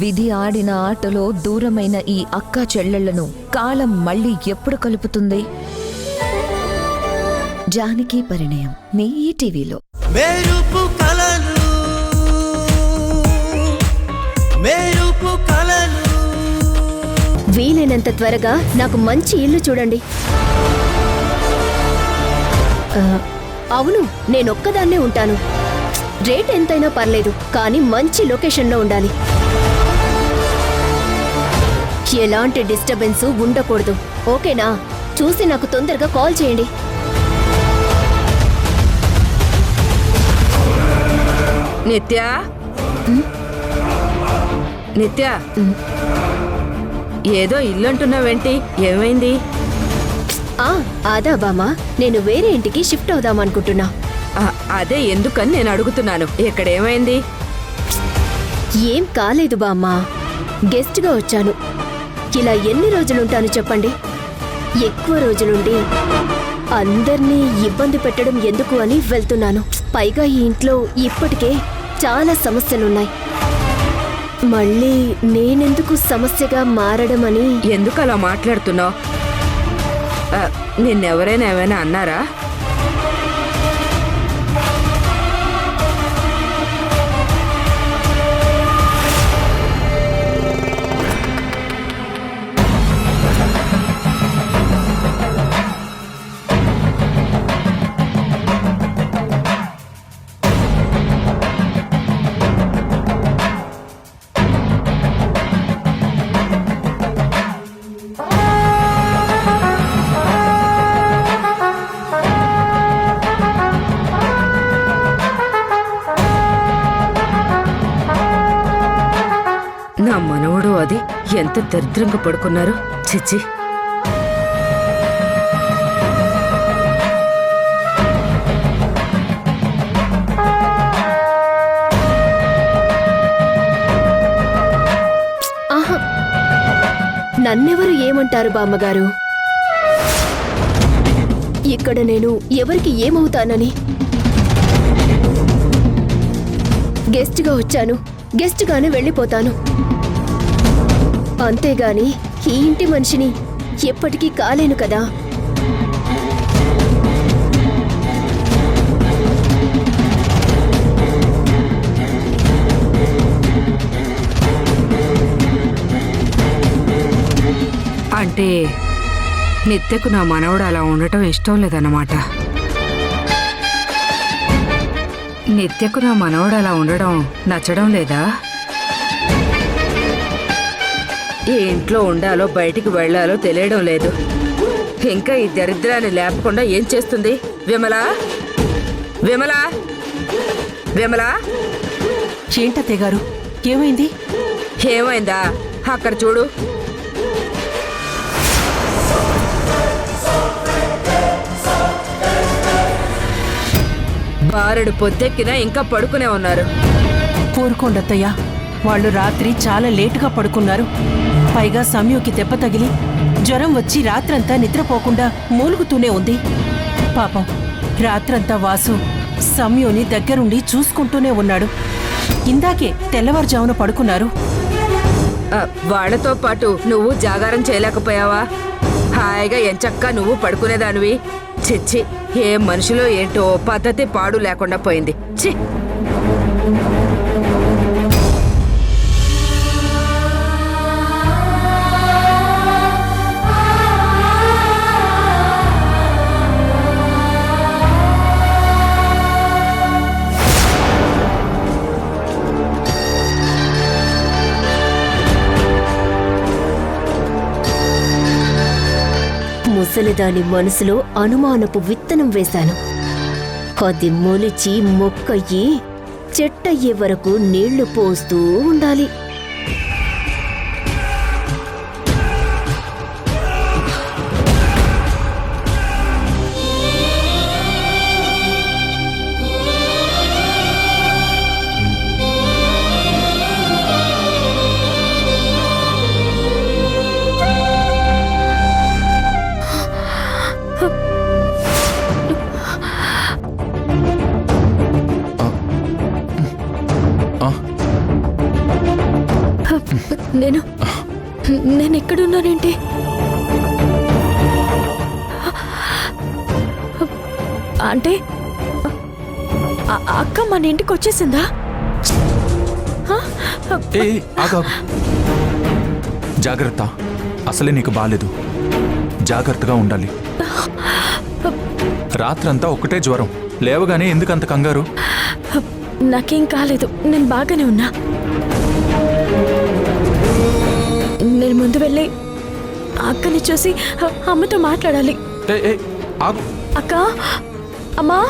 విధి ఆడిన ఆటలో దూరమైన ఈ అక్కా చెల్లెళ్లను కాలం మళ్ళీ ఎప్పుడు కలుపుతుంది? జానకి పరిణయం మీ ఈటీవీలో. వీలైనంత త్వరగా నాకు మంచి ఇల్లు చూడండి. అవును, నేనొక్కదాన్నే ఉంటాను. రేట్ ఎంతైనా పర్లేదు, కానీ మంచి లొకేషన్లో ఉండాలి. ఎలాంటి డిస్టర్బెన్స్ ఉండకూడదు. ఓకేనా? చూసి నాకు తొందరగా కాల్ చేయండి. నిత్య, నిత్య, ఏదో ఇల్లు అంటున్నావేంటి? ఏమైంది? అదా బామా, నేను వేరే ఇంటికి షిఫ్ట్ అవుదామనుకుంటున్నా. అదే ఎందుకని నేను అడుగుతున్నాను. ఇక్కడేమైంది? ఏం కాలేదు బామ్మా, గెస్ట్గా వచ్చాను. ఇలా ఎన్ని రోజులుంటాను చెప్పండి? ఎక్కువ రోజులుండి అందర్నీ ఇబ్బంది పెట్టడం ఎందుకు అని వెళ్తున్నాను. పైగా ఈ ఇంట్లో ఇప్పటికే చాలా సమస్యలున్నాయి. మళ్ళీ నేనెందుకు సమస్యగా మారడం అని. ఎందుకు అలా మాట్లాడుతున్నావు? నిన్నెవరైనా ఏమైనా అన్నారా? నా మనవడు అది ఎంత దరిద్రంగా పడుకున్నారు. చిచ్చి, ఆహా, నన్నెవరు ఏమంటారు బామ్మగారు? ఇక్కడ నేను ఎవరికి ఏమవుతానని? గెస్ట్గా వచ్చాను, గెస్ట్గానే వెళ్ళిపోతాను. అంతేగాని ఈ ఇంటి మనిషిని ఎప్పటికీ కాలేను కదా. అంటే నిత్యకు నా మనవడు అలా ఉండటం ఇష్టం లేదన్నమాట. నిత్యకు నా మనవడు అలా ఉండడం నచ్చడం లేదా? ఈ ఇంట్లో ఉండాలో బయటికి వెళ్లాలో తెలియడం లేదు. ఇంకా ఈ దరిద్రాన్ని లేపకుండా ఏం చేస్తుంది? విమలా, విమలా, విమలా! ఏంటత్తయ్య గారు, ఏమైంది? ఏమైందా? అక్కడ చూడు. బారెడు పొద్దెక్కినా ఇంకా పడుకునే ఉన్నారు. ఊరుకోండత్తయ్య, వాళ్ళు రాత్రి చాలా లేటుగా పడుకున్నారు. పైగా సమయుకి దెబ్బ తగిలి జ్వరం వచ్చి రాత్రంతా నిద్రపోకుండా మూలుగుతూనే ఉంది. పాపం రాత్రంతా వాసు సమయుని దగ్గరుండి చూసుకుంటూనే ఉన్నాడు. ఇందాకే తెల్లవారుజామున పడుకున్నారు. వాళ్లతో పాటు నువ్వు జాగారం చేయలేకపోయావా? హాయిగా ఎంచక్కా నువ్వు పడుకునేదానివి. చిచ్చి, ఏ మనిషిలో ఏంటో పద్ధతి పాడు లేకుండా పోయింది. చి, ముసలిదాని మనసులో అనుమానపు విత్తనం వేశాను. అది మొలిచి మొక్కయ్యి చెట్టయ్యే వరకు నీళ్లు పోస్తూ ఉండాలి. నేను ఎక్కడున్నానేంటి? అంటే అక్క మన ఇంటికి వచ్చేసిందా? ఏ ఆగా, జాగ్రత్త. అసలే నీకు బాలేదు, జాగ్రత్తగా ఉండాలి. రాత్రంతా ఒకటే జ్వరం, లేవగానే ఎందుకంత కంగారు? నాకేం కాలేదు, నేను బాగానే ఉన్నా. నేను ముందు వెళ్ళి అక్కని చూసి అమ్మతో మాట్లాడాలి. ఆగు. అక్క, అమ్మా,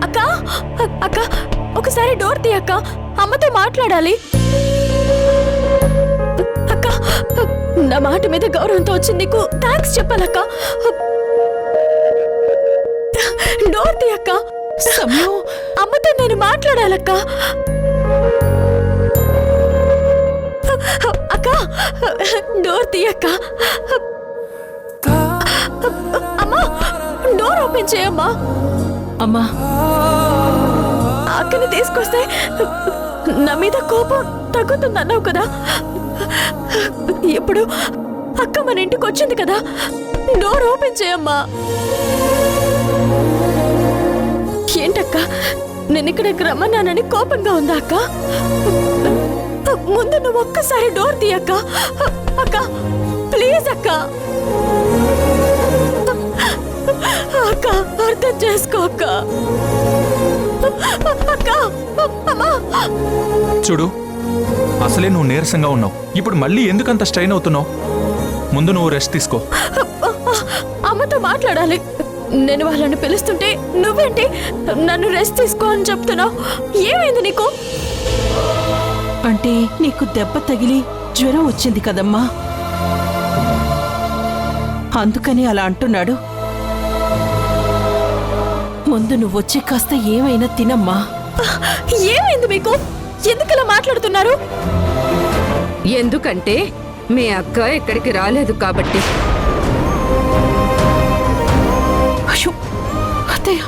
అక్క, అక్క ఒకసారి డోర్ తీ అక్క, అమ్మతో మాట్లాడాలి. అక్క, నా మాట మీద గౌరవంతో వచ్చి నీకు థ్యాంక్స్ చెప్పాలక్క. డోర్ తీ అక్క. సమయం అమ్మతో నేను మాట్లాడాలక్క. అక్క, డోర్ తీయక్క. అమ్మా, డోర్ ఓపెన్ చేయమ్మా. అమ్మా, అక్కని తీసుకొస్తే నా మీద కోపం తగ్గుతుందన్నావు కదా. ఇప్పుడు అక్క మన ఇంటికి వచ్చింది కదా, డోర్ ఓపెన్ చేయమ్మా. ఏంటక్క, నేను ఇక్కడికి రమ్మన్నానని కోపంగా ఉందా అక్క? ముందు నువ్వు ఒక్కసారి డోర్ తీయక్క. అక్క ప్లీజ్ అక్క. అక్క అర్థం చేసుకో అక్క. అక్క, అమ్మా. చూడు, అసలే నువ్వు నీరసంగా ఉన్నావు, ఇప్పుడు మళ్ళీ ఎందుకంత స్ట్రెయిన్ అవుతున్నావు? ముందు నువ్వు రెస్ట్ తీసుకో. అమ్మతో మాట్లాడాలి. నేను వాళ్ళని పిలుస్తుంటే నువ్వేంటి నన్ను రెస్ట్ తీసుకో అని చెప్తున్నావు? ఏమైంది నీకు? అంటే నీకు దెబ్బ తగిలి జ్వరం వచ్చింది కదమ్మా, అందుకని అలా అంటున్నాడు. ముందు నువ్వొచ్చి కాస్త ఏమైనా తినమ్మా. ఏమైంది మీకు? ఎందుకలా మాట్లాడుతున్నారు? ఎందుకంటే మీ అక్క ఇక్కడికి రాలేదు కాబట్టి. అయ్యో అత్తయ్య,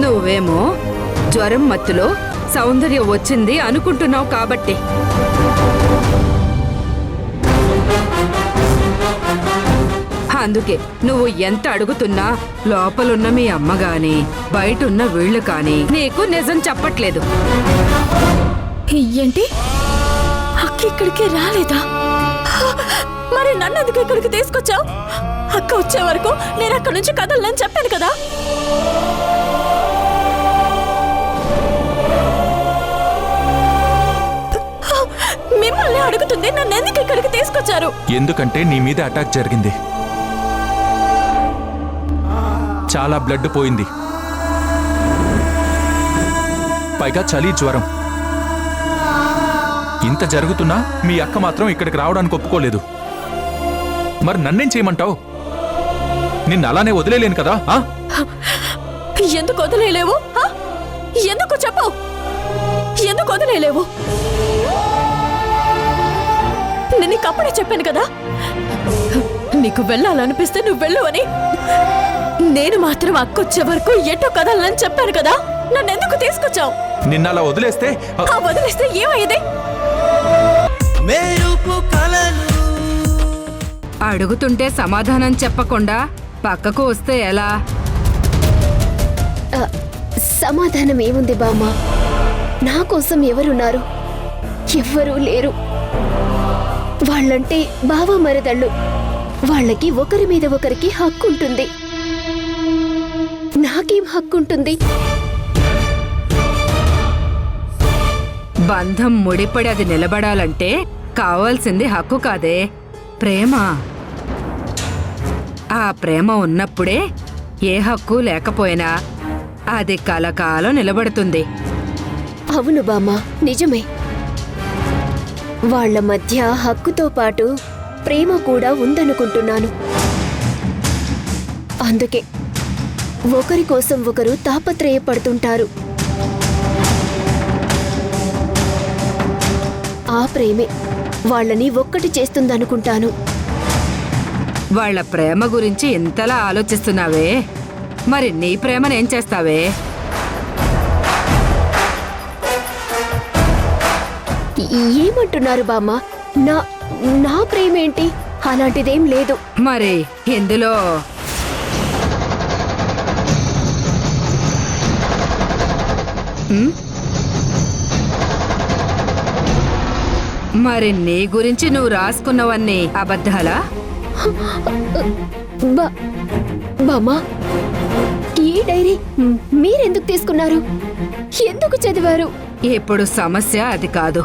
నువ్వేమో జ్వరం మత్తులో సౌందర్యం వచ్చింది అనుకుంటున్నావు కాబట్టి. అందుకే నువ్వు ఎంత అడుగుతున్నా లోపలున్న మీ అమ్మ గాని బయటున్న వీళ్ళు కానీ నీకు నిజం చెప్పట్లేదు. ఏంటి, అక్క ఇక్కడికి రాలేదా? మరి నన్ను ఎందుకు ఇక్కడికి తీసుకొచ్చావు? అక్క వచ్చే వరకు నేను అక్కడి నుంచి కదలని చెప్పాను కదా. మిమ్మల్ని అడుగుతుంది, నన్ను ఎందుకు ఇక్కడికి తీసుకొచ్చారు? ఎందుకంటే నీ మీద అటాక్ జరిగింది, చాలా బ్లడ్ పోయింది, పైగా చలి జ్వరం. ఇంత జరుగుతున్నా మీ అక్క మాత్రం ఇక్కడికి రావడానికి ఒప్పుకోలేదు. మరి నన్నేం చేయమంటావు? నిన్ను అలానే వదిలేలేను కదా. ఎందుకు వదిలేలేవు? ఎందుకు చెప్పు, ఎందుకు వదిలేలేవు? నేను నీకు అప్పుడే చెప్పాను కదా, నీకు వెళ్ళాలనిపిస్తే నువ్వు వెళ్ళు అని. నేను మాత్రం అక్కొచ్చే వరకు ఎటో కదలని చెప్పాను కదా. నన్ను ఎందుకు తీసుకొచ్చావు? నిన్న అలా వదిలేస్తే వదిలేస్తే ఏమయ్యేది? అడుగుతుంటే సమాధానం చెప్పకుండా పక్కకు వస్తే ఎలా? సమాధానం ఏముంది బామ్మ? నా కోసం ఎవరున్నారు? ఎవ్వరూ లేరు. వాళ్ళంటే బావ మరదళ్ళు, వాళ్ళకి ఒకరి మీద ఒకరికి హక్కు ఉంటుంది. నాకేం హక్కుంటుంది? బంధం ముడిపడి అది నిలబడాలంటే కావాల్సింది హక్కు కాదే, ప్రేమ. ఆ ప్రేమ ఉన్నప్పుడే ఏ హక్కు లేకపోయినా అది కలకాలం నిలబడుతుంది. అవును బామ్మ, నిజమే. వాళ్ళ మధ్య హక్కుతో పాటు ప్రేమ కూడా ఉందనుకుంటున్నాను. అందుకే ఒకరి కోసం ఒకరు తాపత్రయపడుతుంటారు. ఆ ప్రేమే వాళ్ళని ఒక్కటి చేస్తుందనుకుంటాను. వాళ్ళ ప్రేమ గురించి ఇంతలా ఆలోచిస్తున్నావే, మరి నీ ప్రేమనేం చేస్తావే? ఏమంటున్నారు బామ్మ? నా నా ప్రేమేంటి? అలాంటిదేం లేదు. మరి ఇందులో మరి నీ గురించి నువ్వు రాసుకున్నవన్నీ అబద్ధాలా? బామ్మా, ఈ డైరీ మీరెందుకు తీసుకున్నారు? ఎందుకు చదివారు? ఇప్పుడు సమస్య అది కాదు.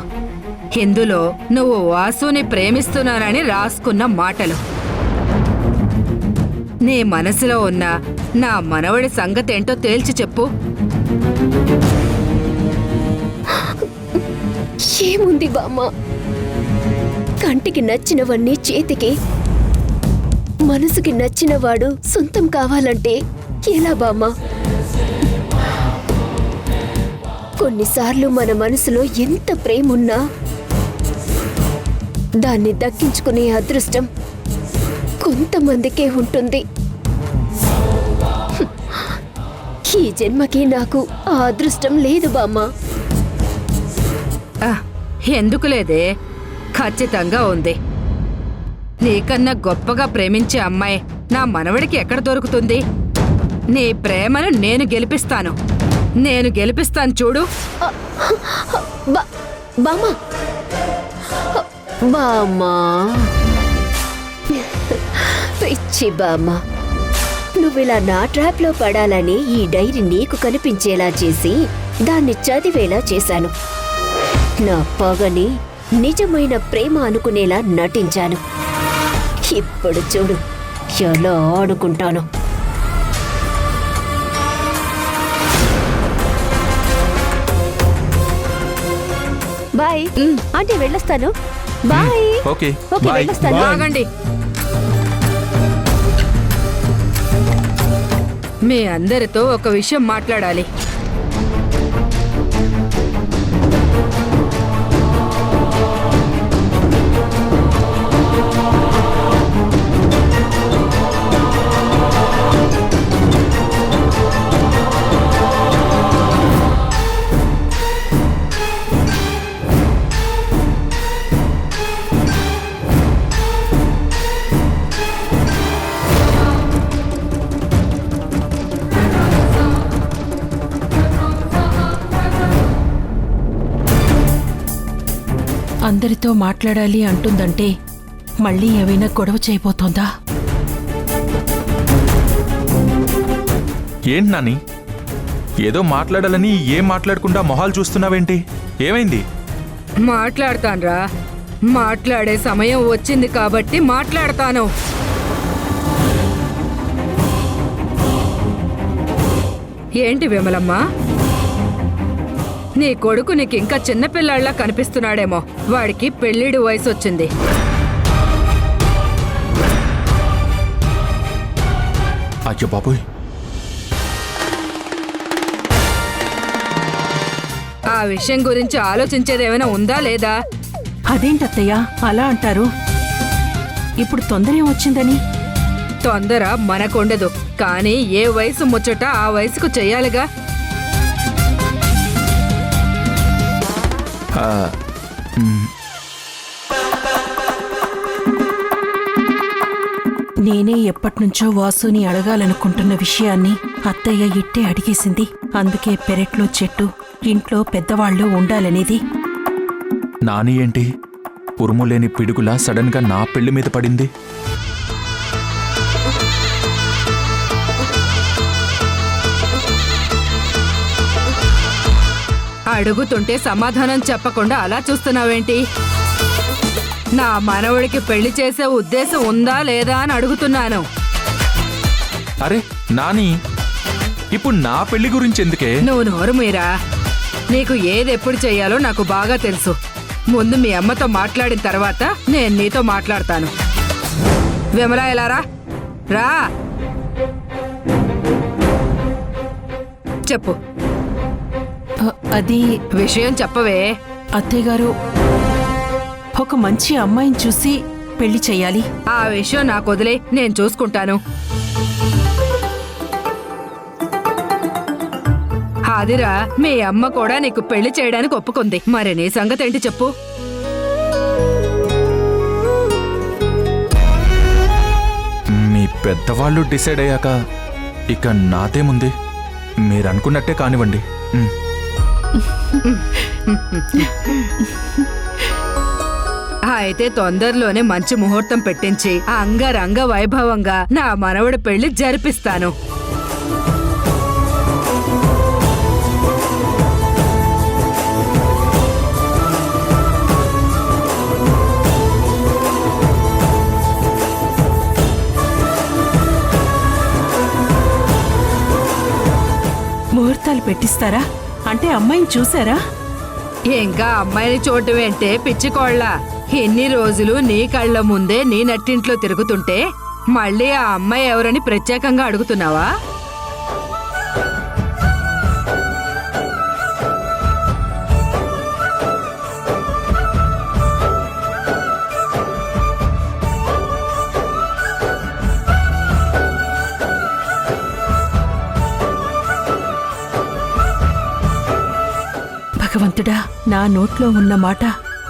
ఇందులో నువ్వు వాసుని ప్రేమిస్తున్నానని రాసుకున్న మాటలు. నీ మనసులో ఉన్న నా మనవడి సంగతేంటో తేల్చి చెప్పు. ఏముంది బామ్మ, కంటికి నచ్చినవన్నీ చేతికి, మనసుకి నచ్చినవాడు సొంతం కావాలంటే ఎలా బామ్మ? కొన్నిసార్లు మన మనసులో ఎంత ప్రేమున్నా దాన్ని దక్కించుకునే అదృష్టం కొంతమందికే ఉంటుంది. ఈ జన్మకి నాకు ఆ అదృష్టం లేదు బామ్మ. ఎందుకు లేదే? ఖచ్చితంగా ఉంది. నీకన్నా గొప్పగా ప్రేమించే అమ్మాయి నా మనవడికి ఎక్కడ దొరుకుతుంది? నీ ప్రేమను నేను గెలిపిస్తాను. చూడు. బామ్మా, బామ్మా, పిచ్చి బామ్మా, నువ్విలా నా ట్రాప్ లో పడాలని ఈ డైరీ నీకు కనిపించేలా చేసి దాన్ని చదివేలా చేశాను. నా పగని నిజమైన ప్రేమ అనుకునేలా నటించాను. ఇప్పుడు చూడు ఎలా ఆడుకుంటాను. బాయ్ అంటే వెళ్ళొస్తాను. బాయ్. ఓకే ఓకే, వెళ్ళొస్తాను. ఆగండి. మీ అందరితో ఒక విషయం మాట్లాడాలి. అందరితో మాట్లాడాలి అంటుందంటే మళ్ళీ ఏవైనా గొడవ చేయబోతోందా? ఏంటి నాని, ఏదో మాట్లాడాలని ఏం మాట్లాడకుండా మొహాలు చూస్తున్నావేంటి? ఏమైంది? మాట్లాడతాన్రా. మాట్లాడే సమయం వచ్చింది కాబట్టి మాట్లాడతాను. ఏంటి విమలమ్మ, నీ కొడుకు నీకింకా చిన్నపిల్లాళ్ళ కనిపిస్తున్నాడేమో. వాడికి పెళ్ళిడు వయసు వచ్చింది. అయ్యో బాబోయ్, ఆ విషయం గురించి ఆలోచించేదేమైనా ఉందా లేదా? అదేంటత్తయ్యా అలా అంటారు? ఇప్పుడు తొందర ఏమొచ్చిందని? తొందర మనకుండదు, కానీ ఏ వయసు ముచ్చట ఆ వయసుకు చెయ్యాలిగా. నేనే ఎప్పటినుంచో వాసుని అడగాలనుకుంటున్న విషయాన్ని అత్తయ్య ఇట్టే అడిగేసింది. అందుకే పెరట్లో చెట్టు, ఇంట్లో పెద్దవాళ్ళు ఉండాలనేది. నాని ఏంటి ఉరుము లేని పిడుగులా సడన్ గా నా పెళ్లి మీద పడింది? అడుగుతుంటే సమాధానం చెప్పకుండా అలా చూస్తున్నావేంటి? నా మనవడికి పెళ్లి చేసే ఉద్దేశం ఉందా లేదా అని అడుగుతున్నాను. అరే నాని, ఇప్పుడు నా పెళ్లి గురించి ఎందుకే? నువ్వు నోరు మీరా. నీకు ఏదెప్పుడు చెయ్యాలో నాకు బాగా తెలుసు. ముందు మీ అమ్మతో మాట్లాడిన తర్వాత నేను నీతో మాట్లాడతాను. విమలా, ఎలా రా. చెప్పు. అది విషయం చెప్పవే. అత్తయ్య గారు, ఒక మంచి అమ్మాయిని చూసి పెళ్లి చెయ్యాలి. ఆ విషయం నాకు వదిలే, నేను చూసుకుంటాను. అదిరా, మీ అమ్మ కూడా నీకు పెళ్లి చేయడానికి ఒప్పుకుంది. మరి నీ సంగతి ఏంటి చెప్పు? మీ పెద్దవాళ్ళు డిసైడ్ అయ్యాక ఇక నాదేముంది, మీరనుకున్నట్టే కానివ్వండి. అయితే తొందరలోనే మంచి ముహూర్తం పెట్టించి అంగరంగ వైభవంగా నా మనవడి పెళ్లి జరిపిస్తాను. ముహూర్తాలు పెట్టిస్తారా? అంటే అమ్మాయిని చూసారా? ఇంకా అమ్మాయిని చూడటమేంటే పిచ్చికోళ్ళ. ఎన్ని రోజులు నీ కళ్ళ ముందే నీ నట్టింట్లో తిరుగుతుంటే మళ్ళీ ఆ అమ్మాయి ఎవరని ప్రత్యేకంగా అడుగుతున్నావా? భగవంతుడా, నా నోట్లో ఉన్న మాట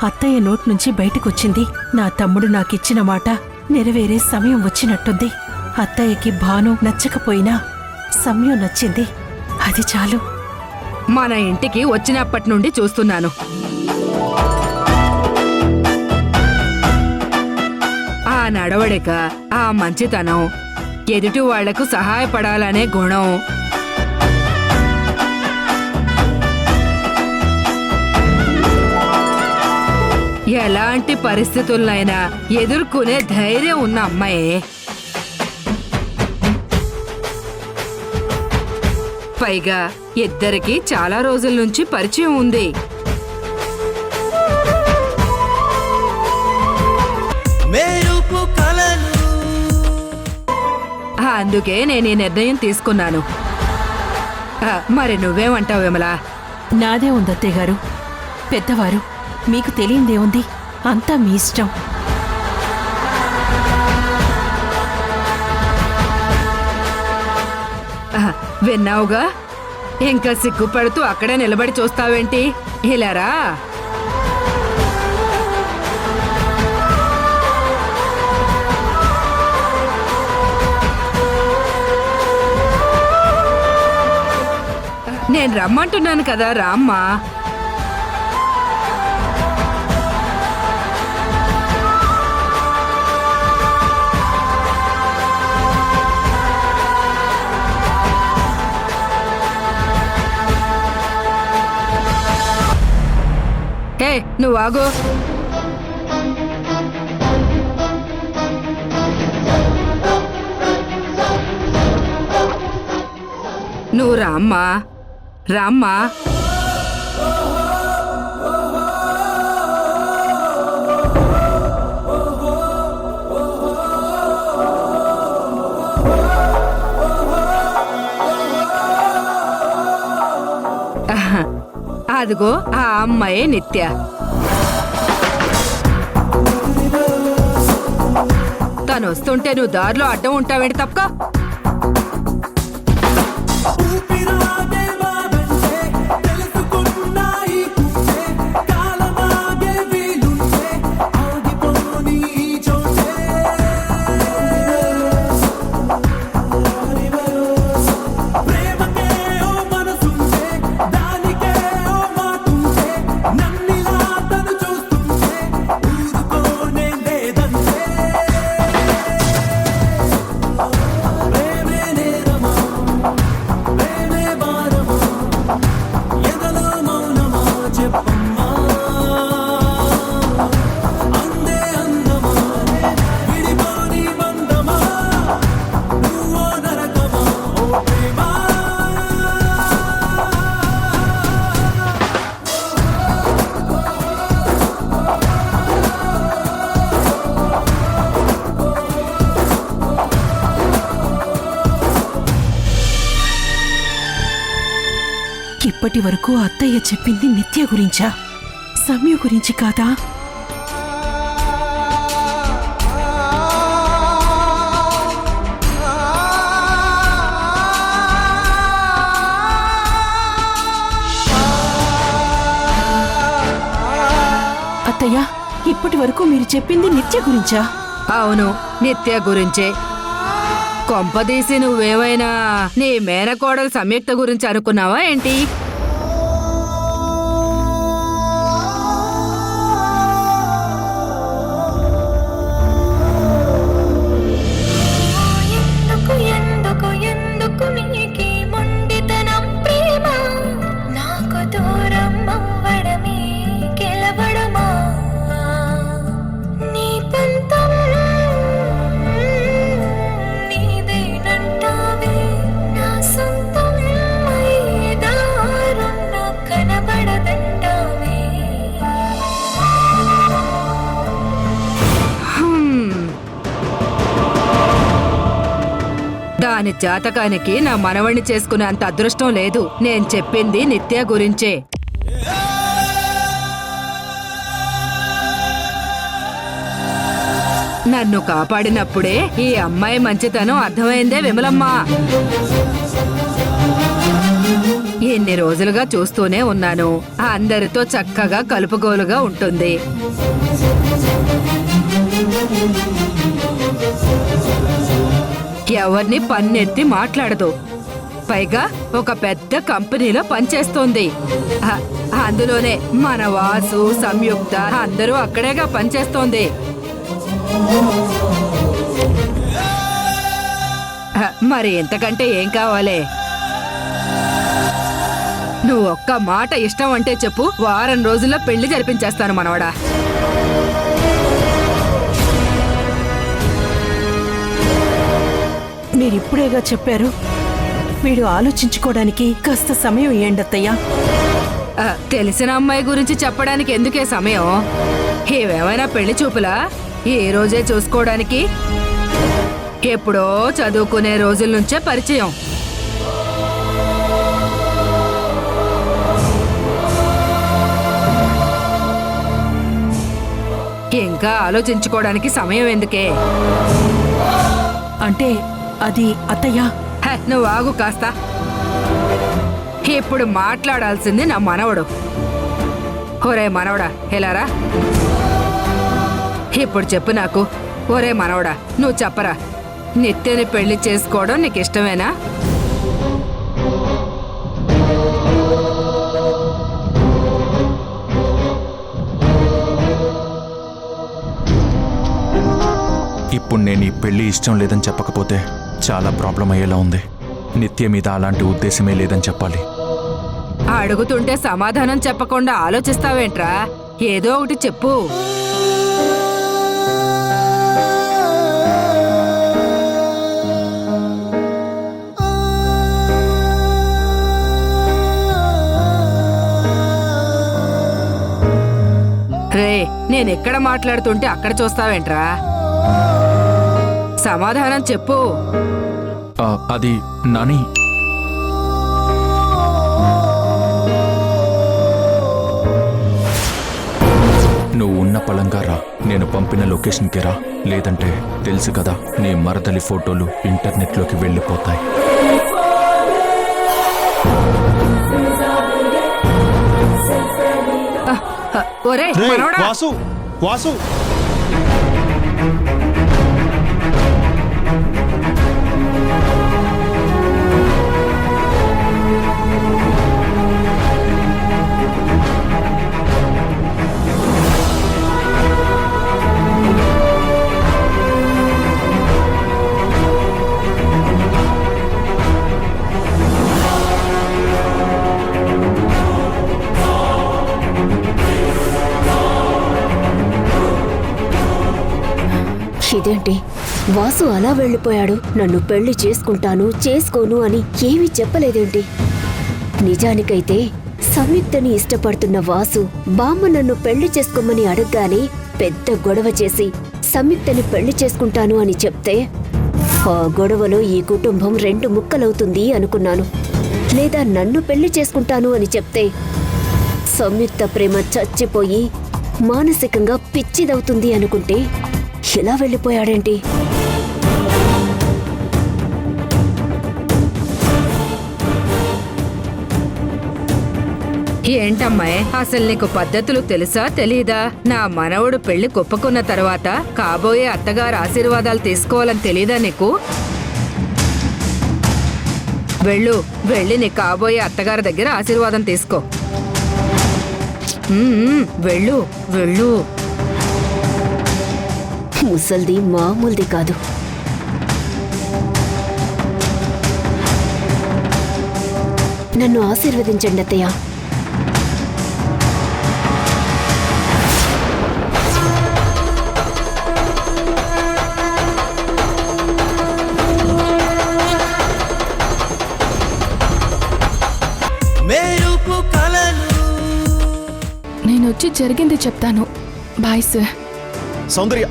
అత్తయ్య నోట్ నుంచి బయటకొచ్చింది. నా తమ్ముడు నాకిచ్చిన మాట నెరవేరే సమయం వచ్చినట్టుంది. అత్తయ్యకి భాను నచ్చకపోయినా సమయం నచ్చింది. అది చాలు. మన ఇంటికి వచ్చినప్పటి నుండి చూస్తున్నాను. ఆ నడవడిక, ఆ మంచితనం, ఎదుటి వాళ్లకు సహాయపడాలనే గుణం, ఎలాంటి పరిస్థితులైనా ఎదుర్కొనే ధైర్యం ఉన్న అమ్మాయే. పైగా ఇద్దరికి చాలా రోజుల నుంచి పరిచయం ఉంది. అందుకే నేను ఈ నిర్ణయం తీసుకున్నాను. మరి నువ్వేమంటావు విమలా? నాదే ఉంది అత్తయ్య గారు. పెద్దవారు, మీకు తెలియందేముంది, అంతా మీ ఇష్టం. విన్నావుగా, ఇంకా సిగ్గుపడుతూ అక్కడే నిలబడి చూస్తావేంటి? ఇలారా. నేను రమ్మంటున్నాను కదా, రామ్మా. హే, నువ్వు ఆగు. నువ్వు రామ్మా, రామ్మా. అదిగో ఆ అమ్మాయే నిత్య. తను వస్తుంటే నువ్వు దారిలో అడ్డం ఉంటావేంటి? తప్పక. ఇప్పటి వరకు అత్తయ్య చెప్పింది నిత్య గురించా, సమయ గురించి కాదా? అత్తయ్య, ఇప్పటి వరకు మీరు చెప్పింది నిత్య గురించా? అవును, నిత్య గురించే. కొంపదీసి నువ్వేమైనా నీ మేనకోడలు సంయుక్త గురించి అనుకున్నావా ఏంటి? ఎందుకు ఎందుకు ఎందుకు నీకి మొండితనం ప్రేమ నాకు దూరం అవ్వడమే గెలవడమా నీ పంతం నీదేనంటావే నా సొంతం అయ్యేదారుణ కనబడదంటావే దాని జాతకానికి నా మనవణ్ణి చేసుకునే అంత అదృష్టం లేదు. నేను చెప్పింది నిత్య గురించే. నన్ను కాపాడినప్పుడే ఈ అమ్మాయి మంచితనం అర్థమైందే విమలమ్మ. ఎన్ని రోజులుగా చూస్తూనే ఉన్నాను, అందరితో చక్కగా కలుపుగోలుగా ఉంటుంది. ఎవరిని పన్నెత్తి మాట్లాడదు. పైగా ఒక పెద్ద కంపెనీలో పనిచేస్తోంది. అందులోనే మన వాసు, సంయుక్త అందరూ అక్కడేగా పనిచేస్తోంది. మరి ఇంతకంటే ఏం కావాలి? నువ్వు ఒక్క మాట ఇష్టం అంటే చెప్పు, వారం రోజుల్లో పెళ్లి జరిపించేస్తాను మనవడా. మీరిప్పుడేగా చెప్పారు. వీడు ఆలోచించుకోవడానికి కాస్త సమయం ఇయ్యండి అత్తయ్య. తెలిసిన అమ్మాయి గురించి చెప్పడానికి ఎందుకే సమయం? ఏవేమైనా పెళ్లి చూపులా ఈ రోజే చూసుకోవడానికి? ఎప్పుడో చదువుకునే రోజుల నుంచే పరిచయం. ఇంకా ఆలోచించుకోవడానికి సమయం ఎందుకే? అంటే అది అత్తయ్య. నువ్వు ఆగు కాస్త. ఇప్పుడు మాట్లాడాల్సింది నా మనవడు. ఒరే మనవడా, ఎలారా? ఇప్పుడు చెప్పు నాకు. ఒరే మనవడా, నువ్వు చెప్పరా, నిత్యని పెళ్లి చేసుకోవడం నీకు ఇష్టమేనా? ఇప్పుడు నేను ఈ పెళ్లి ఇష్టం లేదని చెప్పకపోతే చాలా ప్రాబ్లం అయ్యేలా ఉంది. నిత్య మీద అలాంటి ఉద్దేశమే లేదని చెప్పాలి. అడుగుతుంటే సమాధానం చెప్పకుండా ఆలోచిస్తావేంట్రా? ఏదో ఒకటి చెప్పు. రే, నేనెక్కడ మాట్లాడుతుంటే అక్కడ చూస్తావేంట్రా? సమాధానం చెప్పు. అది నాని, నువ్వు ఉన్న పళంగా రా. నేను పంపిన లొకేషన్కి రా. లేదంటే తెలుసు కదా, నీ మరదలి ఫోటోలు ఇంటర్నెట్లోకి వెళ్ళిపోతాయి. ఒరే మనవడా, వాసు వాసు ఇదేంటి, వాసు అలా వెళ్ళిపోయాడు? నన్ను పెళ్లి చేసుకుంటాను చేసుకోను అని ఏమీ చెప్పలేదేంటి? నిజానికైతే సంయుక్తని ఇష్టపడుతున్న వాసు బామ్మ నన్ను పెళ్లి చేసుకోమని అడగగానే పెద్ద గొడవ చేసి సంయుక్తని పెళ్లి చేసుకుంటాను అని చెప్తే ఆ గొడవలో ఈ కుటుంబం 2 ముక్కలవుతుంది అనుకున్నాను. లేదా నన్ను పెళ్లి చేసుకుంటాను అని చెప్తే సంయుక్త ప్రేమ చచ్చిపోయి మానసికంగా పిచ్చిదవుతుంది అనుకుంటే ఎలా వెళ్ళిపోయాడేంటి? ఏంటమ్మాయి, అసలు నీకు పద్ధతులు తెలుసా తెలీదా? నా మనవడు పెళ్లి కుప్పకున్న తర్వాత కాబోయే అత్తగారు ఆశీర్వాదాలు తీసుకోవాలని తెలీదా నీకు? వెళ్ళి నీ కాబోయే అత్తగారి దగ్గర ఆశీర్వాదం తీసుకో. వెళ్ళు. ముసల్ది మామూలుది కాదు. నన్ను ఆశీర్వదించండి అత్తయ్య. నేను వచ్చి జరిగింది చెప్తాను. Bye sir. సౌందర్య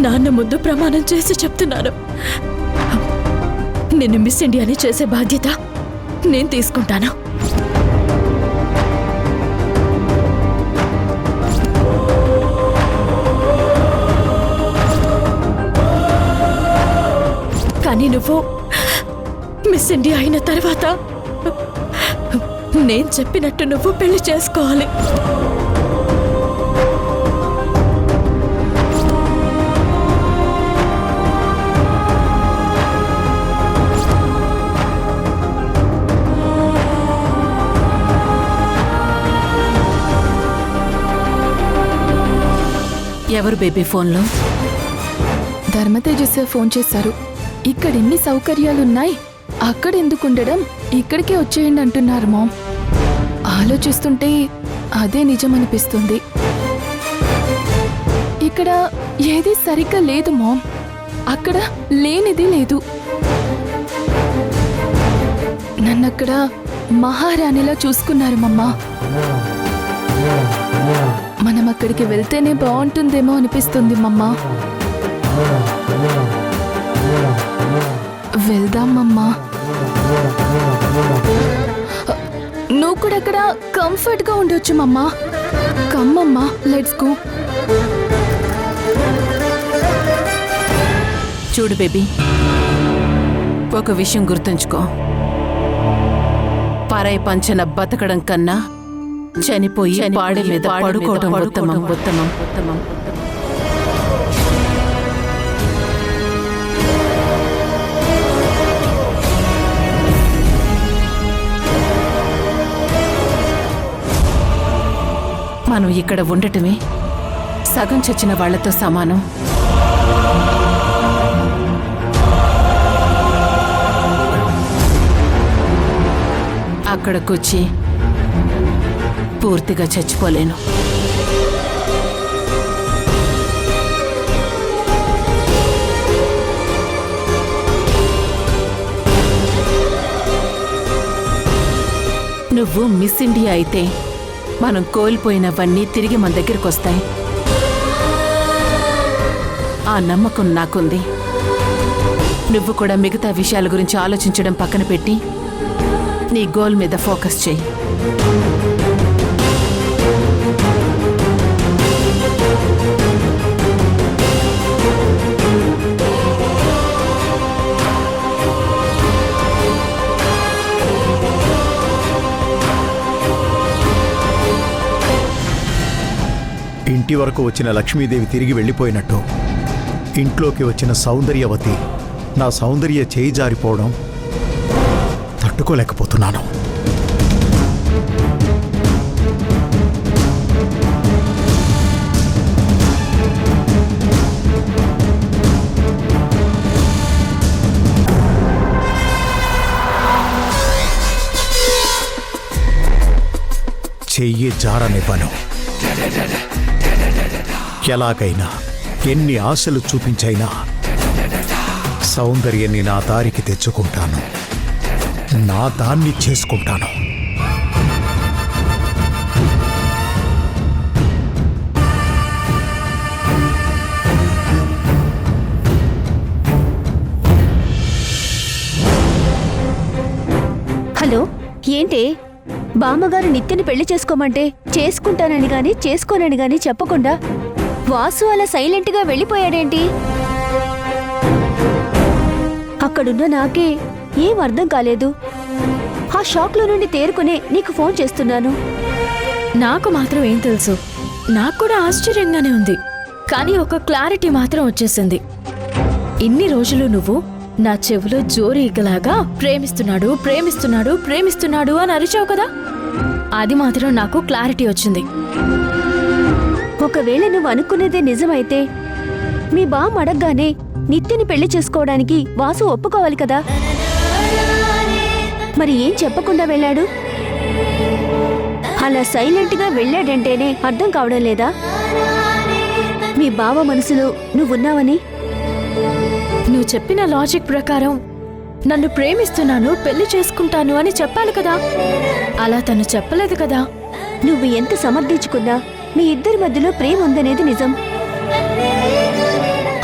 నాన్న ముందు ప్రమాణం చేసి చెప్తున్నాను, నిన్ను మిస్ ఇండియాని చేసే బాధ్యత నేను తీసుకుంటాను. కానీ నువ్వు మిస్ ఇండియా అయిన తర్వాత నేను చెప్పినట్టు నువ్వు పెళ్లి చేసుకోవాలి. ఎవరు బేబీ ఫోన్లో? ధర్మతేజ సార్ ఫోన్ చేశారు. ఇక్కడ ఎన్ని సౌకర్యాలున్నాయి, అక్కడ ఎందుకుండడం, ఇక్కడికే వచ్చేయండి అంటున్నారు మామ్. ఆలోచిస్తుంటే అదే నిజమనిపిస్తుంది. ఇక్కడ ఏది సరిగ్గా లేదు మామ్, అక్కడ లేనిది లేదు. నన్నక్కడ మహారాణిలా చూసుకున్నారు మమ్మా. మనం అక్కడికి వెళ్తేనే బాగుంటుందేమో అనిపిస్తుంది మమ్మా. వెళ్దాం మమ్మా. నువ్వు కూడా అక్కడ కంఫర్ట్ గా ఉండొచ్చు మమ్మా. కమ్మమ్మా, లెట్స్ గో. చూడు బేబీ, ఒక విషయం గుర్తుంచుకో. పరాయి పంచన బతకడం కన్నా చనిపోయి పాడే మీద పడుకోవడం ఉత్తమం. మనం ఇక్కడ ఉండటమే సగం చచ్చిన వాళ్లతో సమానం. అక్కడికొచ్చి పూర్తిగా చచ్చిపోలేను. నువ్వు మిస్ ఇండియా అయితే మనం కోల్పోయినవన్నీ తిరిగి మన దగ్గరికి వస్తాయి. ఆ నమ్మకం నాకుంది. నువ్వు కూడా మిగతా విషయాల గురించి ఆలోచించడం పక్కన పెట్టి నీ గోల్ మీద ఫోకస్ చేయి. ఇంటి వరకు వచ్చిన లక్ష్మీదేవి తిరిగి వెళ్ళిపోయినట్టు ఇంట్లోకి వచ్చిన సౌందర్యవతి నా సౌందర్య చేయి జారిపోవడం తట్టుకోలేకపోతున్నాను. చెయ్యి జారనివ్వను. ఎలాగైనా ఎన్ని ఆశలు చూపించైనా సౌందర్యాన్ని నా దారికి తెచ్చుకుంటాను, నా దాన్ని చేసుకుంటాను. హలో, ఏంటి బామ్మగారు నిత్యని పెళ్లి చేసుకోమంటే చేసుకుంటానని గాని చేసుకోనని గాని చెప్పకుండా వాసు అలా సైలెంట్గా వెళ్ళిపోయాడేంటి? అక్కడున్న నాకే ఏం అర్థం కాలేదు. ఆ షాక్లో నుండి తేరుకునే నీకు ఫోన్ చేస్తున్నాను. నాకు మాత్రం ఏం తెలుసు, నాకు కూడా ఆశ్చర్యంగానే ఉంది. కానీ ఒక క్లారిటీ మాత్రం వచ్చేసింది. ఇన్ని రోజులు నువ్వు నా చెవిలో జోరీగలాగా ప్రేమిస్తున్నాడు ప్రేమిస్తున్నాడు ప్రేమిస్తున్నాడు అని అరిచావు కదా, అది మాత్రం నాకు క్లారిటీ వచ్చింది. ఒకవేళ నువ్వు అనుకునేదే నిజమైతే మీ బామ్మ అడగగానే నిత్యని పెళ్లి చేసుకోవడానికి వాసు ఒప్పుకోవాలి కదా. మరి ఏం చెప్పకుండా వెళ్ళాడు? అలా సైలెంట్గా వెళ్ళాడంటేనే అర్థం కావడం లేదా మీ బావ మనసులో నువ్వున్నావని? నువ్వు చెప్పిన లాజిక్ ప్రకారం నన్ను ప్రేమిస్తున్నాను పెళ్లి చేసుకుంటాను అని చెప్పాలి కదా, అలా తను చెప్పలేదు కదా. నువ్వు ఎంత సమర్థించుకున్నా మీ ఇద్దరి మధ్యలో ప్రేమ ఉందనేది నిజం.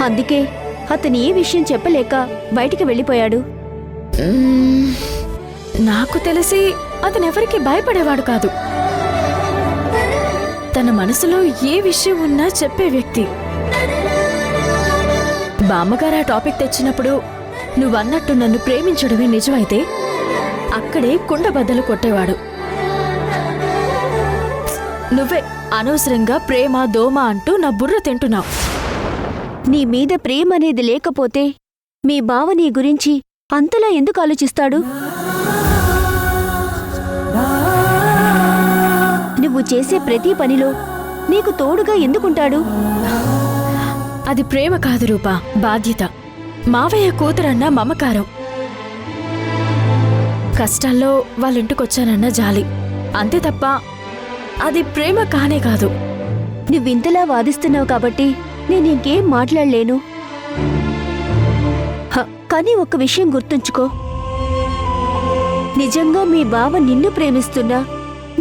అందుకే అతను ఏ విషయం చెప్పలేక బయటికి వెళ్ళిపోయాడు. నాకు తెలిసి అతనెవరికి భయపడేవాడు కాదు. తన మనసులో ఏ విషయం ఉన్నా చెప్పే వ్యక్తి. బామ్మగారు ఆ టాపిక్ తెచ్చినప్పుడు నువ్వన్నట్టు నన్ను ప్రేమించడమే నిజమైతే అక్కడే కుండ బద్దలు కొట్టేవాడు. నువ్వే అనవసరంగా ప్రేమ దోమ అంటూ నా బుర్ర తింటున్నావు. నీ మీద ప్రేమ అనేది లేకపోతే మీ బావ నీ గురించి అంతలా ఎందుకు ఆలోచిస్తాడు? నువ్వు చేసే ప్రతి పనిలో నీకు తోడుగా ఎందుకుంటాడు? అది ప్రేమ కాదు రూపా, బాధ్యత. మావయ్య కూతురన్న మమకారం. కష్టాల్లో వాళ్ళింటికొచ్చానన్న జాలి, అంతే తప్ప అది ప్రేమ కానే కాదు. నువ్వింతలా వాదిస్తున్నావు కాబట్టి నేనింకేం మాట్లాడలేను. కానీ ఒక్క విషయం గుర్తుంచుకో, నిజంగా మీ బావ నిన్ను ప్రేమిస్తున్నా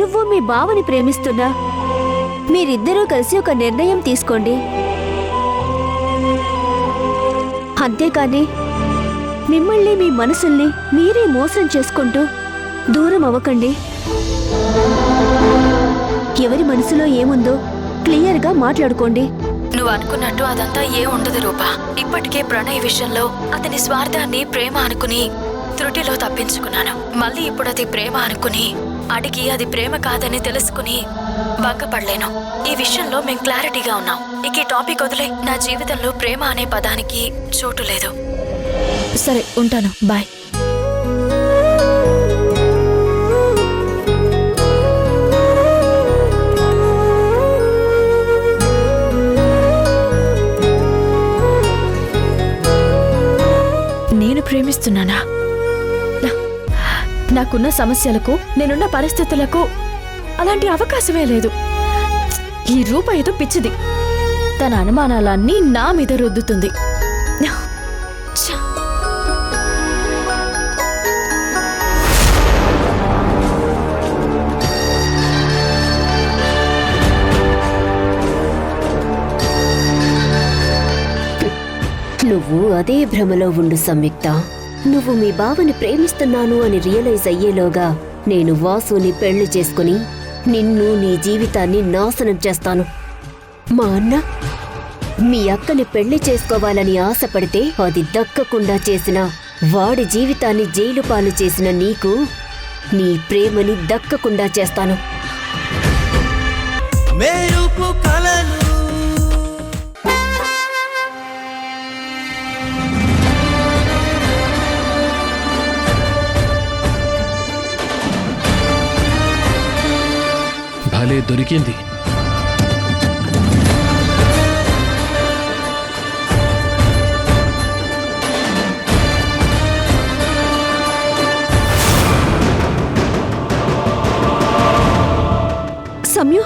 నువ్వు మీ బావని ప్రేమిస్తున్నా మీరిద్దరూ కలిసి ఒక నిర్ణయం తీసుకోండి. అంతేకాని మిమ్మల్ని మీ మనసుల్ని మీరే మోసం చేసుకుంటూ దూరం అవ్వకండి. ఎవరి మనసులో ఏముందో క్లియర్గా మాట్లాడుకోండి. నువ్వు అనుకున్నట్టు అదంతా ఏ ఉండదు రూపా. ఇప్పటికే ప్రణయ్ విషయంలో అతని స్వార్థాన్ని ప్రేమ అనుకుని త్రుటిలో తప్పించుకున్నాను. మళ్ళీ ఇప్పుడు అది ప్రేమ అనుకుని అడిగి అది ప్రేమ కాదని తెలుసుకుని భంగపడలేను. ఈ విషయంలో మేం క్లారిటీగా ఉన్నాం. ఇక ఈ టాపిక్ వదిలే. నా జీవితంలో ప్రేమ అనే పదానికి చోటు లేదు. సరే ఉంటాను, బాయ్. నేను ప్రేమిస్తున్నానా? నాకున్న సమస్యలకు నేనున్న పరిస్థితులకు అలాంటి అవకాశమే లేదు. ఈ రూప ఏదో పిచ్చిది. తన అనుమానాలన్నీ నా మీద రుద్దుతుంది. ఛ! నువ్వు అదే భ్రమలో ఉండు సంయుక్త. నువ్వు మీ బావని ప్రేమిస్తున్నాను అని రియలైజ్ అయ్యేలోగా నేను వాసుని పెళ్లి చేసుకుని నిన్ను నీ జీవితాన్ని నాశనం చేస్తాను. మా అన్న మీ అక్కని పెళ్లి చేసుకోవాలని ఆశపడితే అది దక్కకుండా చేసిన వాడి జీవితాన్ని జైలు పాలు చేసిన నీకు నీ ప్రేమని దక్కకుండా చేస్తాను. మెరుపు కలలు భలే దొరికింది. సమ్యు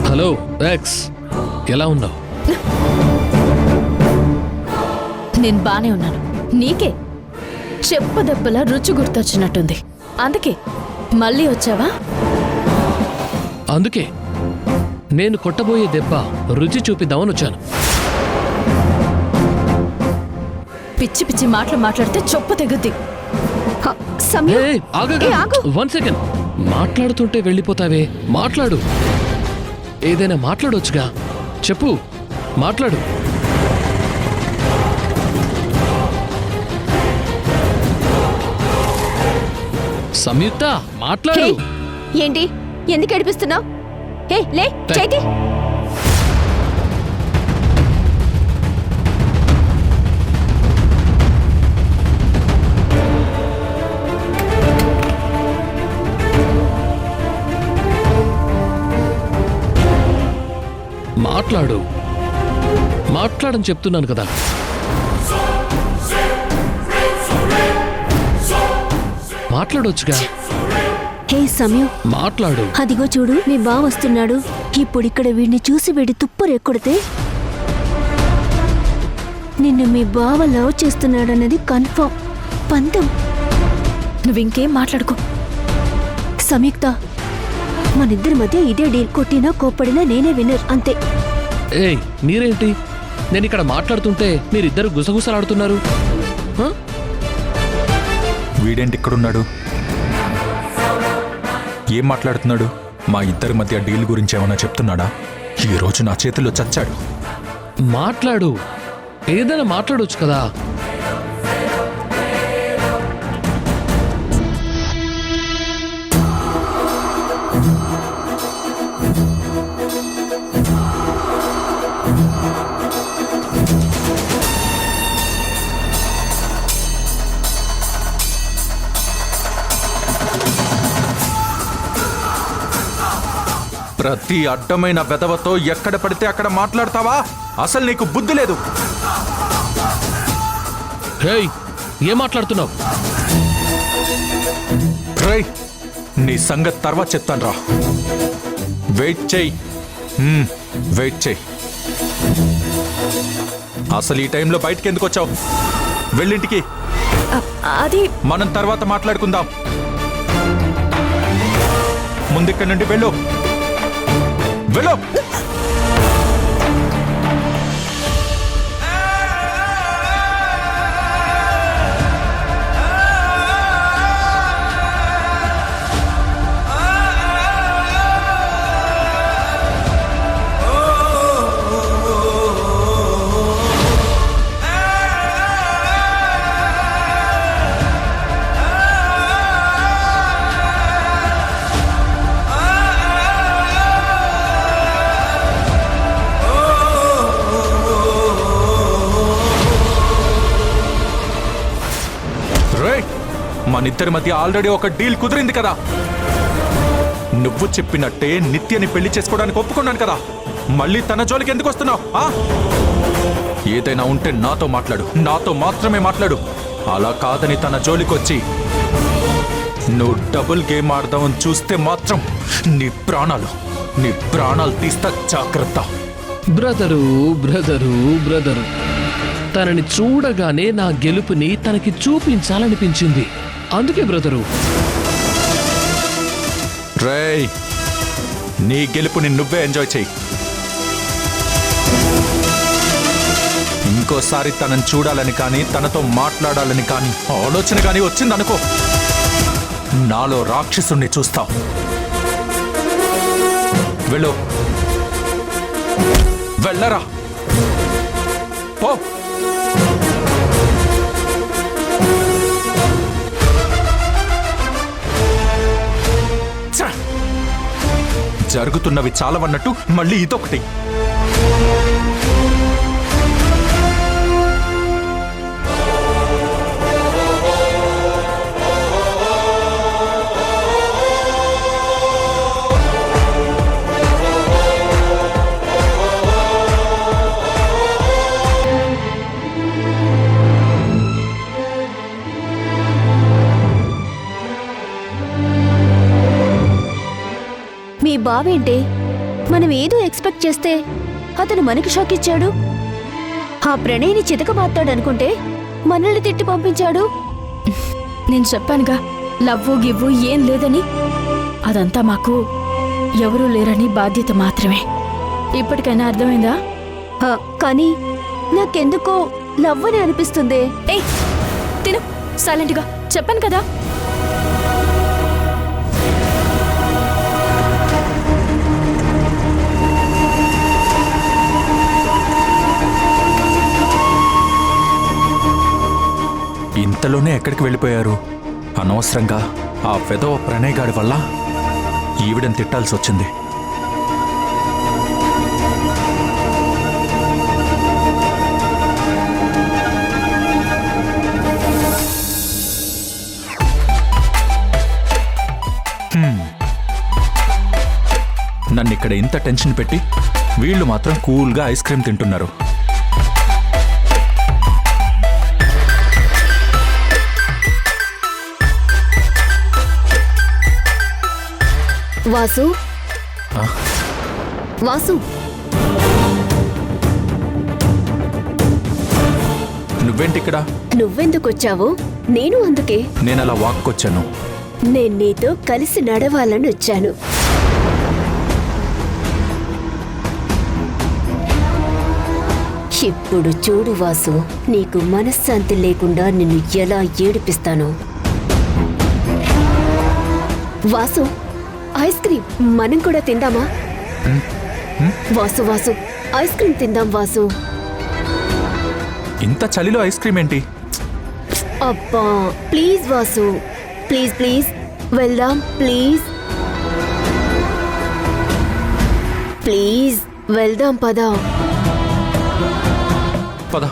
హలో ఎక్స్, ఎలా ఉన్నావు? నేను బానే ఉన్నాను. నీకే చెప్పదెబ్బలా రుచి గుర్తొచ్చినట్టుంది. అందుకే మళ్ళీ వచ్చావా? అందుకే నేను కొట్టబోయే దెబ్బ రుచి చూపిద్దామని వచ్చాను. పిచ్చి పిచ్చి మాటలు మాట్లాడితే చొప్పు తెగుద్ది. సమయం ఆగు. 1 సెకండ్. మాట్లాడుతుంటే వెళ్ళిపోతావే, మాట్లాడు. ఏదైనా మాట్లాడొచ్చుగా, చెప్పు, మాట్లాడు. సంయుక్త మాట్లాడు. ఏంటి ఎందుకు ఏడిపిస్తున్నావు? హే లే చైతి. మాట్లాడు, మాట్లాడని చెప్తున్నాను కదా. మాట్లాడొచ్చుగా. హే సమయం మాట్లాడు. అదిగో చూడు, మీ బావ వస్తున్నాడు. ఇప్పుడిక్కడ వీడిని చూసి వీడి తుప్పు రెక్కొడితే నిన్ను మీ బావ లవ్ చేస్తున్నాడన్నది కన్ఫర్మ్. పంతం. నువ్వింకేం మాట్లాడుకో. సంయుక్త, మనిద్దరి మధ్య ఇదే డీల్. కొట్టినా కోప్పడినా నేనే విన్నర్, అంతే. ఏయ్ మీరేంటి, నేను ఇక్కడ మాట్లాడుతుంటే మీరిద్దరు గుసగుసలాడుతున్నారు? హ? వీడేంటి ఇక్కడున్నాడు? ఏం మాట్లాడుతున్నాడు? మా ఇద్దరి మధ్య డీల్ గురించి ఏమన్నా చెప్తున్నాడా? ఈ రోజు నా చేతిలో చచ్చాడు. మాట్లాడు, ఏదైనా మాట్లాడొచ్చు కదా. ప్రతి అడ్డమైన వెధవతో ఎక్కడ పడితే అక్కడ మాట్లాడతావా? అసలు నీకు బుద్ధి లేదు. హేయ్, ఏం మాట్లాడుతున్నావు? రేయ్, నీ సంగతి తర్వాత చెప్తాను రా. వెయిట్ చెయ్యి, వెయిట్ చెయ్యి. అసలు ఈ టైంలో బయటికి ఎందుకు వచ్చావు? వెళ్ళింటికి. అది మనం తర్వాత మాట్లాడుకుందాం. ముందిక్కడి నుండి వెళ్ళు, వెళ్ళు. మనిద్దరి మధ్య ఆల్రెడీ ఒక డీల్ కుదిరింది కదా. నువ్వు చెప్పినట్టే నిత్యని పెళ్లి చేసుకోవడానికి ఒప్పుకున్నాను కదా. మళ్ళీ తన జోలికి ఎందుకు వస్తున్నావు? ఏదైనా ఉంటే నాతో మాట్లాడు, నాతో మాత్రమే మాట్లాడు. అలా కాదని తన జోలికి వచ్చి నువ్వు డబుల్ గేమ్ ఆడదామని చూస్తే మాత్రం నీ ప్రాణాలు తీస్తా, జాగ్రత్త. బ్రదరు బ్రదరు బ్రదరు, తనని చూడగానే నా గెలుపుని తనకి చూపించాలనిపించింది. అందుకే బ్రదరు. రేయ్, నీ గెలుపుని నువ్వే ఎంజాయ్ చెయ్యి. ఇంకోసారి తనని చూడాలని కానీ తనతో మాట్లాడాలని కానీ ఆలోచన కానీ వచ్చిందనుకో, నాలో రాక్షసుణ్ణి చూస్తావు. వెళ్ళు, వెళ్ళరా, పో. జరుగుతున్నవి చాలవన్నట్టు మళ్ళీ ఇదొకటి. మీ బావేంటే మనం ఏదో ఎక్స్పెక్ట్ చేస్తే అతను మనకి షాక్ ఇచ్చాడు. ఆ ప్రణయ్ని చితకబాస్తాడనుకుంటే మనల్ని తిట్టి పంపించాడు. నేను చెప్పానుగా లవ్వు గివ్వు ఏం లేదని. అదంతా మాకు ఎవరూ లేరని బాధ్యత మాత్రమే. ఇప్పటికైనా అర్థమైందా? కానీ నాకెందుకో లవ్ అని అనిపిస్తుంది. ఏయ్ తిను సైలెంట్గా. చెప్పాను కదా. ఇంతలోనే ఎక్కడికి వెళ్ళిపోయారు? అనవసరంగా ఆ వెధవ ప్రణయ్ గాడి వల్ల ఈవిడని తిట్టాల్సి వచ్చింది. నన్ను ఇక్కడ ఇంత టెన్షన్ పెట్టి వీళ్ళు మాత్రం కూల్గా ఐస్ క్రీమ్ తింటున్నారు. వాసు, వాసు, నువ్వేంటి ఇక్కడ? నువ్వెందుకొచ్చావు? నేను అందుకే. నేను అలా వాక్కొచ్చాను. నేను నీతో కలిసి నడవాలని వచ్చాను. ఇప్పుడు చూడు వాసు, నీకు మనశ్శాంతి లేకుండా నిన్ను ఎలా ఏడిపిస్తాను. వాసు, ఐస్ క్రీమ్ మనం కూడా తిందామా? వాసు వాసు, ఐస్ క్రీమ్ తిందాం వాసు. ఇంత చలిలో ఐస్ క్రీమ్ ఏంటి? అబ్బా ప్లీజ్ వాసు, ప్లీజ్ ప్లీజ్ వెళ్దాం ప్లీజ్. ప్లీజ్ వెళ్దాం పదా. పద.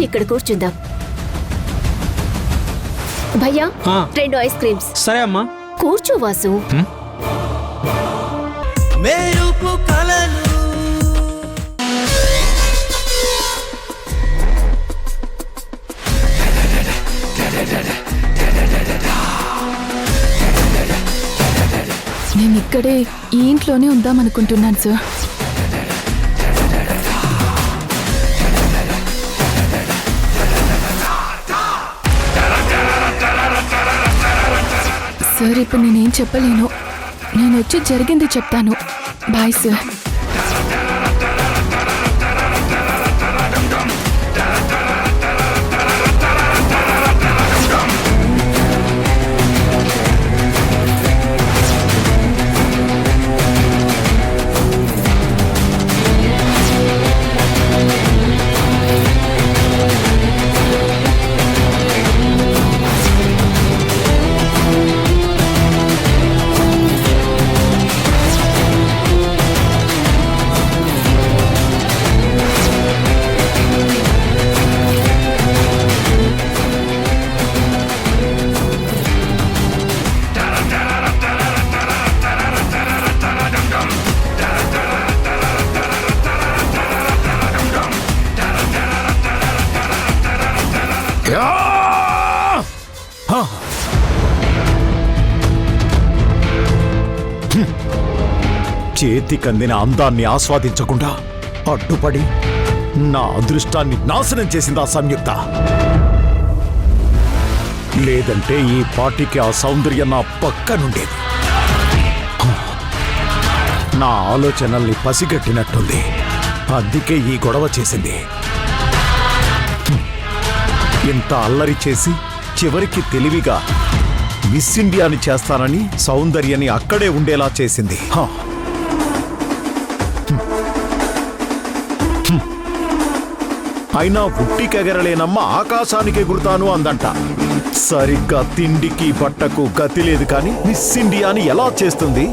ఇక్కడ కూర్చుందాం. భయ్యా, 2 ఐస్ క్రీమ్స్. సరే అమ్మా. కూర్చో వాసు. మెరుపు కలలు నేను ఇక్కడే ఈ ఇంట్లోనే ఉందామనుకుంటున్నాను సార్. సార్ ఇప్పుడు నేనేం చెప్పలేను. నేను వచ్చి జరిగింది చెప్తాను. Bye sir. చేతికందిన అందాన్ని ఆస్వాదించకుండా అడ్డుపడి నా అదృష్టాన్ని నాశనం చేసింది ఆ సంయుక్త. లేదంటే ఈ పార్టీకి ఆ సౌందర్యం నా పక్కనుండేది. నా ఆలోచనల్ని పసిగట్టినట్టుంది. అందుకే ఈ గొడవ చేసింది. ఇంత అల్లరి చేసి చివరికి తెలివిగా మిస్ ఇండియాని చేస్తానని సౌందర్యని అక్కడే ఉండేలా చేసింది. అయినా ఉట్టికెగరలేనమ్మ ఆకాశానికి ఎగురుతాను అందంట. సరిగ్గా తిండికి బట్టకు గతి లేదు కానీ మిస్ ఇండియాని ఎలా చేస్తుంది?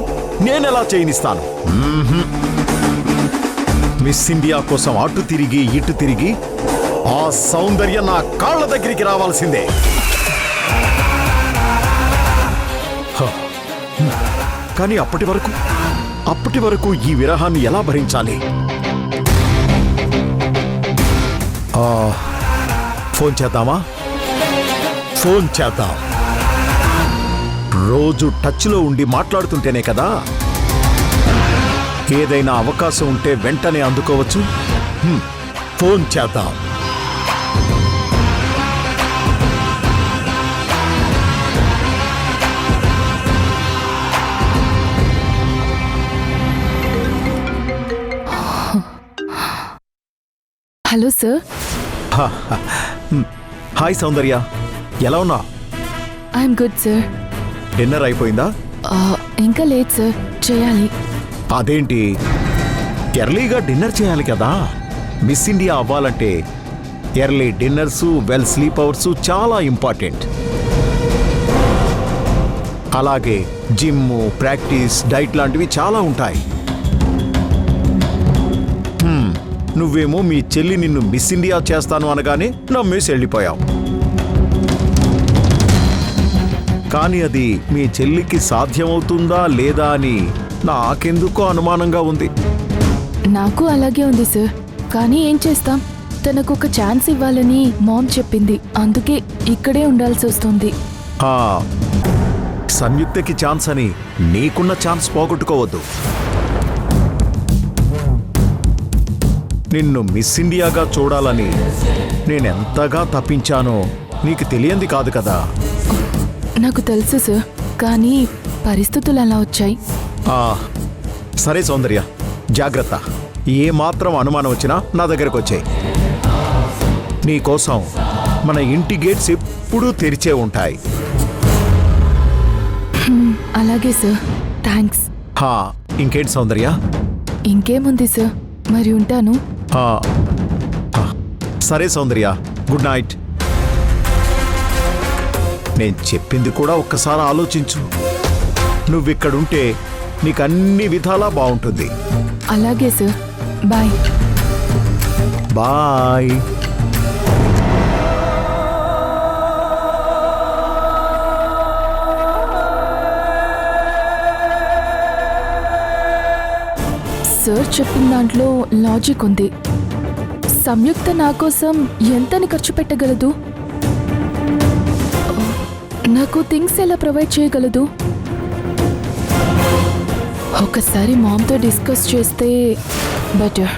నేనెలా చేయనిస్తాను? మిస్ ఇండియా కోసం అటు తిరిగి ఇటు తిరిగి ఆ సౌందర్యం నా కాళ్ళ దగ్గరికి రావాల్సిందే. కానీ అప్పటి వరకు ఈ విరహాన్ని ఎలా భరించాలి? ఫోన్ చేద్దామా? ఫోన్ చేద్దాం. రోజు టచ్లో ఉండి మాట్లాడుతుంటేనే కదా ఏదైనా అవకాశం ఉంటే వెంటనే అందుకోవచ్చు. ఫోన్ చేద్దాం. Hello sir. హాయ్ సౌందర్య, ఎలా ఉన్నా? I'm good sir. డిన్నర్ అయిపోయిందా? ఇంకా లేదు సార్, చేయాలి. అదేంటి, ఎర్లీగా డిన్నర్ చేయాలి కదా. మిస్ ఇండియా అవ్వాలంటే ఎర్లీ డిన్నర్సు, వెల్ స్లీప్ అవర్స్ చాలా ఇంపార్టెంట్. అలాగే జిమ్, ప్రాక్టీస్, డైట్ లాంటివి చాలా ఉంటాయి. నువ్వేమో మీ చెల్లి నిన్ను మిస్ ఇండియా చేస్తాను అనగానే నమ్మేసి వెళ్ళిపోయావు. కానీ అది మీ చెల్లికి సాధ్యమవుతుందా లేదా అని నాకెందుకో అనుమానంగా ఉంది. నాకు అలాగే ఉంది సార్. కానీ ఏం చేస్తాం, తనకు ఒక ఛాన్స్ ఇవ్వాలని మామ్ చెప్పింది. అందుకే ఇక్కడే ఉండాల్సి వస్తుంది. సంయుక్తకి ఛాన్స్ అని నీకున్న ఛాన్స్ పోగొట్టుకోవద్దు. నిన్ను మిస్ ఇండియాగా చూడాలని నేనెంతగా తప్పించానో నీకు తెలియంది కాదు కదా. నాకు తెలుసు సార్, కానీ పరిస్థితులు అలా వచ్చాయి. సరే సౌందర్య, జాగ్రత్త. ఏ మాత్రం అనుమానం వచ్చినా నా దగ్గరకు వచ్చాయి. నీకోసం మన ఇంటి గేట్స్ ఎప్పుడూ తెరిచే ఉంటాయి. అలాగే సార్, థ్యాంక్స్. ఇంకేంటి సౌందర్య? ఇంకేముంది సార్, మరి ఉంటాను. సరే సౌందర్య, గుడ్ నైట్. నేను చెప్పింది కూడా ఒక్కసారి ఆలోచించు. నువ్విక్కడుంటే నీకు అన్ని విధాలా బాగుంటుంది. అలాగే సార్, బాయ్. బాయ్. సార్ చెప్పిన దాంట్లో లాజిక్ ఉంది. సంయుక్త నా కోసం ఎంతని ఖర్చు పెట్టగలదు? నాకు థింగ్స్ ఎలా ప్రొవైడ్ చేయగలదు? ఒకసారి మామ్తో డిస్కస్ చేస్తే బెటర్.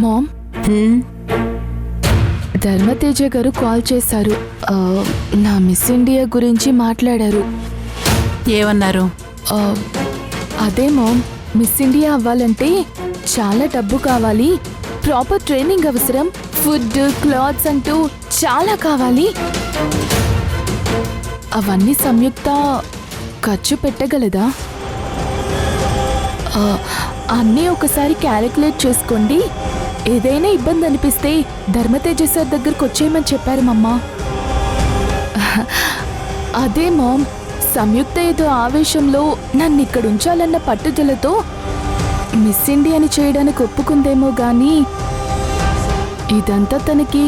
మామ్, ధర్మతేజ గారు కాల్ చేశారు. నా మిస్ ఇండియా గురించి మాట్లాడారు. ఏమన్నారు? అదే మామ్, మిస్ ఇండియా అవ్వాలంటే చాలా డబ్బు కావాలి, ప్రాపర్ ట్రైనింగ్ అవసరం, ఫుడ్, క్లాత్స్ అంటూ చాలా కావాలి. అవన్నీ సంయుక్త ఖర్చు పెట్టగలదా? అన్నీ ఒకసారి క్యాలిక్యులేట్ చేసుకోండి. ఏదైనా ఇబ్బంది అనిపిస్తే ధర్మతేజ సార్ దగ్గరకు వచ్చేయమని చెప్పారు మమ్మ. అదే మామ్, సంయుక్త ఏదో ఆవేశంలో నన్ను ఇక్కడ ఉంచాలన్న పట్టుదలతో మిస్ ఇండియాని చేయడానికి ఒప్పుకుందేమో గాని ఇదంతా తనకి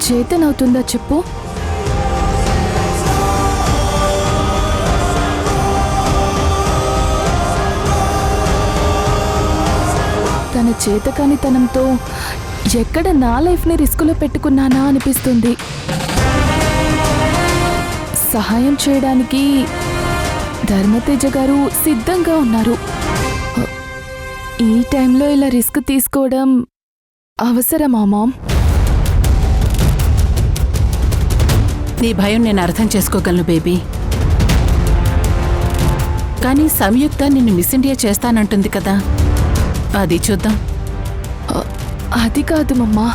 చేతనవుతుందా చెప్పు? తన చేతకానితనంతో ఎక్కడ నా లైఫ్ని రిస్కులో పెట్టుకున్నానా అనిపిస్తుంది. సహాయం చేయడానికి ధర్మతేజ గారు సిద్ధంగా ఉన్నారు. ఈ టైంలో ఇలా రిస్క్ తీసుకోవడం అవసరమా మామ్? నీ భయం నేను అర్థం చేసుకోగలను బేబీ. కానీ సంయుక్త నిన్ను మిస్ ఇండియా చేస్తానంటుంది కదా, అది చూద్దాం. అది కాదు మమ్మా.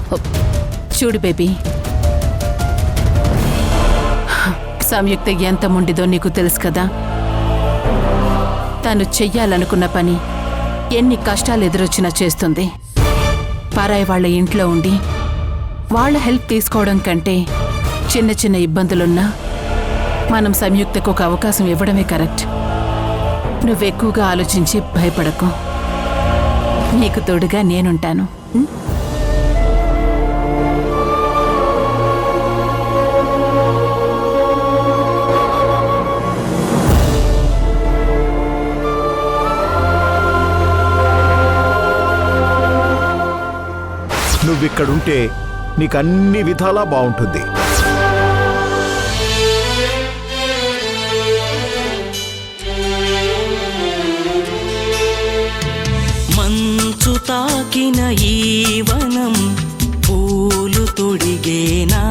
చూడు బేబీ, సంయుక్త ఎంత మొండిదో నీకు తెలుసు కదా. తను చెయ్యాలనుకున్న పని ఎన్ని కష్టాలు ఎదురొచ్చినా చేస్తుంది. పరాయి వాళ్ళ ఇంట్లో ఉండి వాళ్ళ హెల్ప్ తీసుకోవడం కంటే చిన్న చిన్న ఇబ్బందులున్నా మనం సంయుక్తకు ఒక అవకాశం ఇవ్వడమే కరెక్ట్. నువ్వెక్కువగా ఆలోచించి భయపడకు. నీకు తోడుగా నేనుంటాను. నువ్విక్కడుంటే నీకన్ని విధాలా బావుంటుంది. మంచు తాకిన ఈ వనం పూలు తొడిగేనా